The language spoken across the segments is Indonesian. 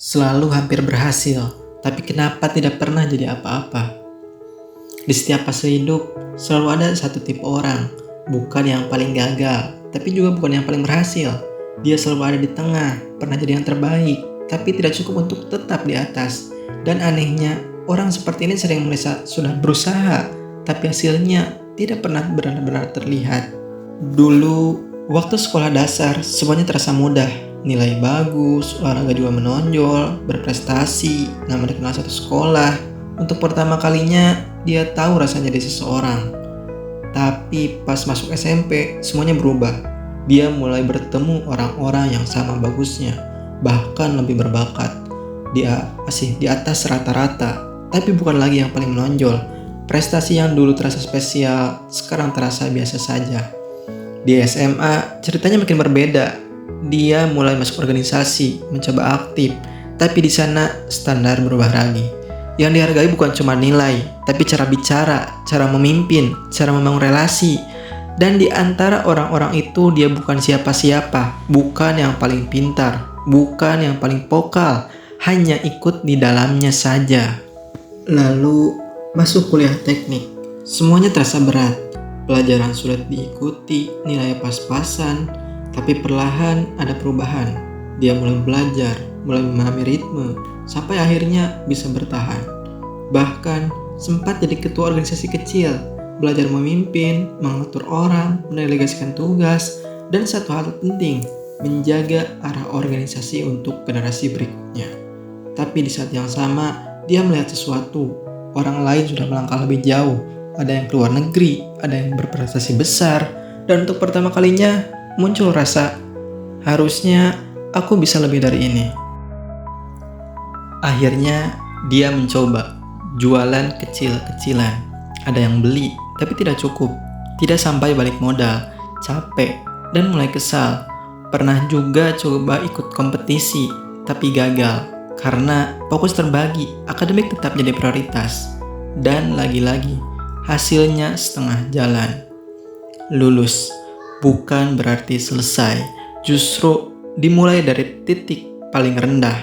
Selalu hampir berhasil, tapi kenapa tidak pernah jadi apa-apa? Di setiap fase hidup, selalu ada satu tipe orang, bukan yang paling gagal, tapi juga bukan yang paling berhasil. Dia selalu ada di tengah, pernah jadi yang terbaik, tapi tidak cukup untuk tetap di atas. Dan anehnya, orang seperti ini sering merasa sudah berusaha, tapi hasilnya tidak pernah benar-benar terlihat. Dulu, waktu sekolah dasar, semuanya terasa mudah. Nilai bagus, olahraga juga menonjol, berprestasi, nama dikenal satu sekolah. Untuk pertama kalinya, dia tahu rasanya jadi seseorang. Tapi pas masuk SMP, semuanya berubah. Dia mulai bertemu orang-orang yang sama bagusnya, bahkan lebih berbakat. Dia masih di atas rata-rata, tapi bukan lagi yang paling menonjol. Prestasi yang dulu terasa spesial, sekarang terasa biasa saja. Di SMA, ceritanya makin berbeda. Dia mulai masuk organisasi, mencoba aktif, tapi di sana standar berubah lagi. Yang dihargai bukan cuma nilai, tapi cara bicara, cara memimpin, cara membangun relasi. Dan di antara orang-orang itu dia bukan siapa-siapa, bukan yang paling pintar, bukan yang paling vokal, hanya ikut di dalamnya saja. Lalu masuk kuliah teknik, semuanya terasa berat. Pelajaran sulit diikuti, nilai pas-pasan, tapi perlahan ada perubahan. Dia mulai belajar, mulai memahami ritme, sampai akhirnya bisa bertahan. Bahkan sempat jadi ketua organisasi kecil, belajar memimpin, mengatur orang, mendelegasikan tugas, dan satu hal penting, menjaga arah organisasi untuk generasi berikutnya. Tapi di saat yang sama, dia melihat sesuatu. Orang lain sudah melangkah lebih jauh. Ada yang keluar negeri, ada yang berprestasi besar, dan untuk pertama kalinya muncul rasa, harusnya aku bisa lebih dari ini. Akhirnya dia mencoba jualan kecil-kecilan. Ada yang beli, tapi tidak cukup. Tidak sampai balik modal, capek, dan mulai kesal. Pernah juga coba ikut kompetisi, tapi gagal. Karena fokus terbagi, akademik tetap jadi prioritas. Dan lagi-lagi, hasilnya setengah jalan. Lulus bukan berarti selesai, justru dimulai dari titik paling rendah.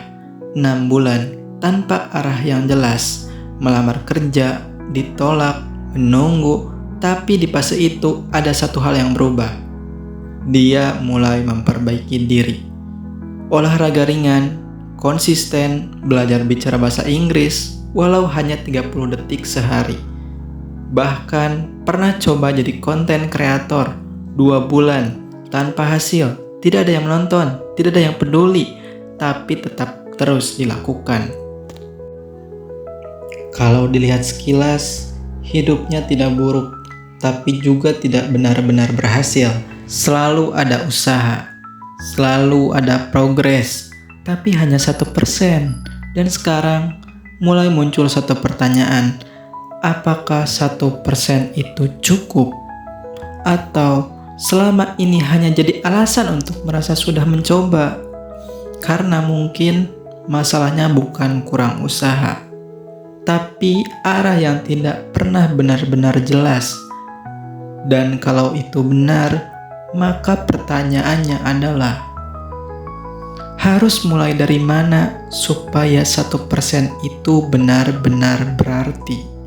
6 bulan tanpa arah yang jelas, melamar kerja, ditolak, menunggu, tapi di fase itu ada satu hal yang berubah. Dia mulai memperbaiki diri. Olahraga ringan, konsisten, belajar bicara bahasa Inggris, walau hanya 30 detik sehari. Bahkan pernah coba jadi konten kreator 2 bulan tanpa hasil, tidak ada yang menonton, tidak ada yang peduli, tapi tetap terus dilakukan. Kalau dilihat sekilas, hidupnya tidak buruk, tapi juga tidak benar-benar berhasil. Selalu ada usaha, selalu ada progres, tapi hanya 1%. Dan sekarang mulai muncul satu pertanyaan, apakah 1% itu cukup? Atau selama ini hanya jadi alasan untuk merasa sudah mencoba? Karena mungkin masalahnya bukan kurang usaha, tapi arah yang tidak pernah benar-benar jelas. Dan kalau itu benar, maka pertanyaannya adalah, harus mulai dari mana supaya 1% itu benar-benar berarti?